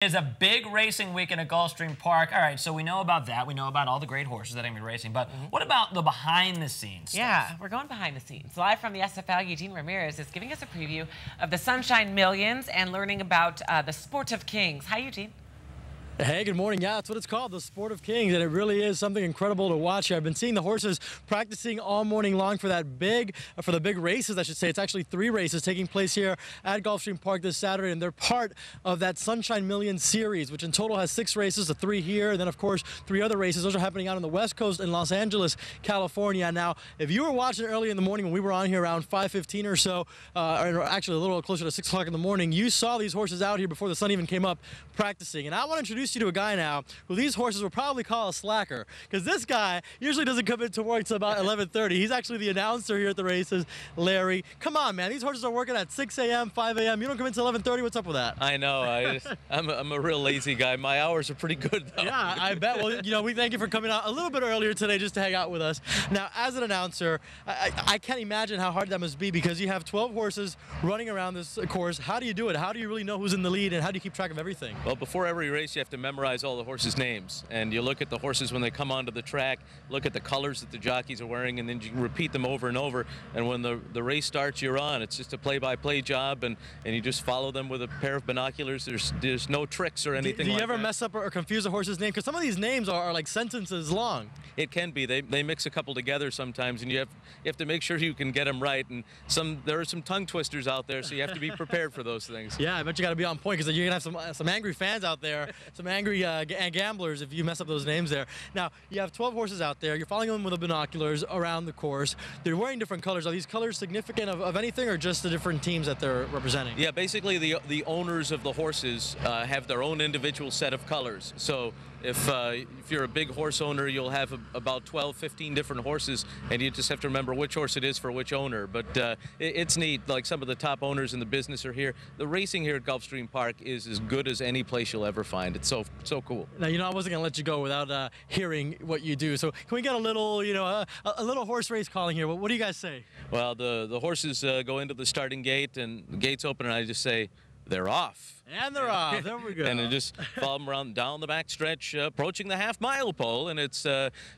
Is a big racing weekend at Gulfstream Park. All right, so we know about that. We know about all the great horses that are going to be racing. But what about the behind-the-scenes stuff? Yeah, we're going behind the scenes. Live from the SFL, Eugene Ramirez is giving us a preview of the Sunshine Millions and learning about the Sport of Kings. Hi, Eugene. Hey, good morning. Yeah, that's what it's called, the Sport of Kings, and it really is something incredible to watch here. I've been seeing the horses practicing all morning long for the big races, I should say. It's actually 3 races taking place here at Gulfstream Park this Saturday, and they're part of that Sunshine Million series, which in total has 6 races, the 3 here, and then, of course, 3 other races. Those are happening out on the West Coast in Los Angeles, California. Now, if you were watching early in the morning when we were on here around 5:15 or so, or actually a little closer to 6 o'clock in the morning, you saw these horses out here before the sun even came up practicing. And I want to introduce you to a guy now who these horses will probably call a slacker, because this guy usually doesn't come into work until about 11:30. He's actually the announcer here at the races. Larry, come on, man. These horses are working at 6 a.m., 5 a.m. You don't come in until 11:30. What's up with that? I know. I'm a real lazy guy. My hours are pretty good, though. Yeah, I bet. Well, you know, we thank you for coming out a little bit earlier today just to hang out with us. Now, as an announcer, I can't imagine how hard that must be, because you have 12 horses running around this course. How do you do it? How do you really know who's in the lead, and how do you keep track of everything? Well, before every race, you have to memorize all the horses' names, and you look at the horses when they come onto the track, look at the colors that the jockeys are wearing, and then you repeat them over and over. And when the race starts, you're on. It's just a play-by-play job, and you just follow them with a pair of binoculars. There's no tricks or anything. Do you ever mess up or confuse a horse's name? Because some of these names are like sentences long. It can be. They mix a couple together sometimes, and you have to make sure you can get them right. And there are some tongue twisters out there, so you have to be prepared for those things. Yeah, I bet you got to be on point, because you're gonna have some angry fans out there, some angry gamblers if you mess up those names there. Now, you have 12 horses out there. You're following them with the binoculars around the course. They're wearing different colors. Are these colors significant of anything, or just the different teams that they're representing? Yeah, basically the owners of the horses have their own individual set of colors. So if you're a big horse owner, you'll have about 12, 15 different horses, and you just have to remember which horse it is for which owner. But it's neat. Like, some of the top owners in the business are here. The racing here at Gulfstream Park is as good as any place you'll ever find. It's so cool. Now, you know, I wasn't gonna let you go without hearing what you do. So can we get a little, you know, a little horse race calling here? What do you guys say? Well, the horses go into the starting gate, and the gates open, and I just say, they're off. And they're off. There we go. And then just follow them around down the back stretch, approaching the half-mile pole, and it's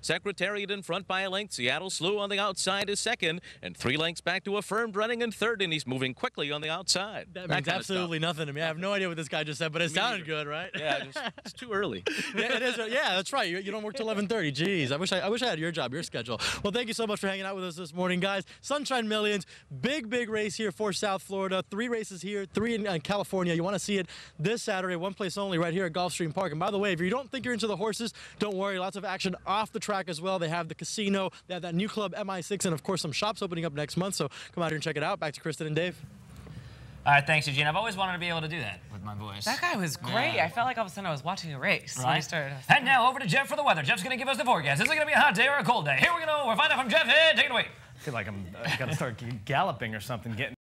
Secretariat in front by a length. Seattle Slew on the outside is second, and 3 lengths back to Affirmed running in third, and he's moving quickly on the outside. That means absolutely nothing to me. I have no idea what this guy just said, but it sounded good, right? Yeah, it's too early. Yeah, it is. Yeah, that's right. You don't work till 11:30. Jeez, I wish I had your job, your schedule. Well, thank you so much for hanging out with us this morning, guys. Sunshine Millions, big race here for South Florida. 3 races here, 3 in California. You want to see it this Saturday, one place only, right here at Gulfstream Park. And by the way, if you don't think you're into the horses, don't worry. Lots of action off the track as well. They have the casino, they have that new club MI6, and of course some shops opening up next month. So come out here and check it out. Back to Kristen and Dave. All right, thanks, Eugene. I've always wanted to be able to do that with my voice. That guy was great. Yeah. I felt like all of a sudden I was watching a race. Right. And now over to Jeff for the weather. Jeff's going to give us the forecast. Is it going to be a hot day or a cold day? Here we go. We'll find out from Jeff. Hey, take it away. I feel like I'm got to start galloping or something, getting